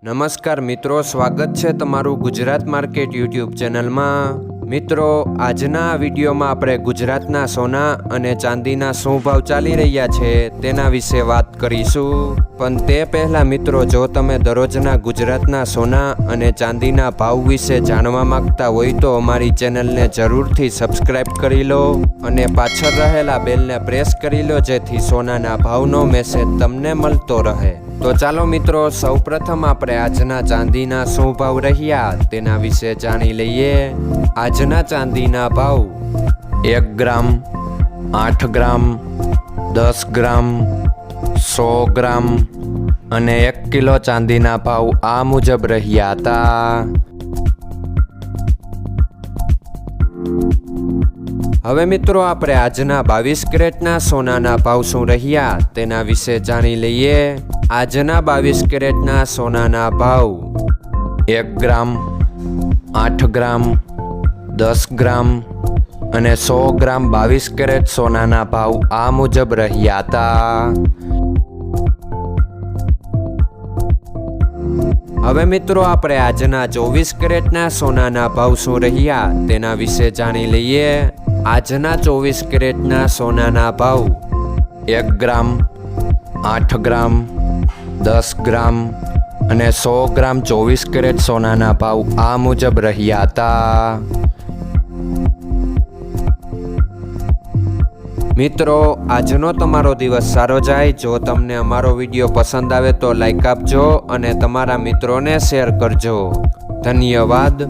નમસ્કાર મિત્રો, સ્વાગત છે તમારું ગુજરાત માર્કેટ યુટ્યુબ ચેનલમાં। મિત્રો, આજના આ વિડીયોમાં આપણે ગુજરાતના સોના અને ચાંદીના શું ભાવ ચાલી રહ્યા છે તેના વિશે વાત કરીશું। પણ તે પહેલાં મિત્રો, જો તમે દરરોજના ગુજરાતના સોના અને ચાંદીના ભાવ વિશે જાણવા માંગતા હોય તો અમારી ચેનલને જરૂરથી સબસ્ક્રાઈબ કરી લો અને પાછળ રહેલા બેલને પ્રેસ કરી લો, જેથી સોનાના ભાવનો મેસેજ તમને મળતો રહે। તો ચાલો મિત્રો, સૌપ્રથમ આપણે આજના ચાંદીના શું ભાવ રહ્યા તેના વિશે જાણી લઈએ। આજના ચાંદીના ભાવ 1 ગ્રામ, 8 ગ્રામ, 10 ગ્રામ, 100 ગ્રામ અને 1 કિલો ચાંદીના ભાવ આ મુજબ રહ્યા હતા। હવે મિત્રો, આપણે આજના 22 કેરેટના સોનાના ભાવ શું રહ્યા તેના વિશે જાણી લઈએ। આજના 22 કેરેટના સોનાના ભાવ 1 ગ્રામ, 8 ગ્રામ, 10 ગ્રામ અને 100 ગ્રામ 22 કેરેટ સોનાના ભાવ આ મુજબ રહ્યા હતા। હવે મિત્રો, આપણે આજના 24 કેરેટના સોનાના ભાવ શું રહ્યા તેના વિશે જાણી લઈએ। આજના 24 કેરેટના સોનાના ભાવ 1 ગ્રામ, 8 ગ્રામ, 10 ગ્રામ અને 100 ગ્રામ 24 કેરેટ સોનાના ભાવ આ મુજબ રહ્યા હતા। મિત્રો, આજનો તમારો દિવસ સારો જાય। જો તમને અમારો વિડીયો પસંદ આવે તો લાઈક આપજો અને તમારા મિત્રોને શેર કરજો। ધન્યવાદ।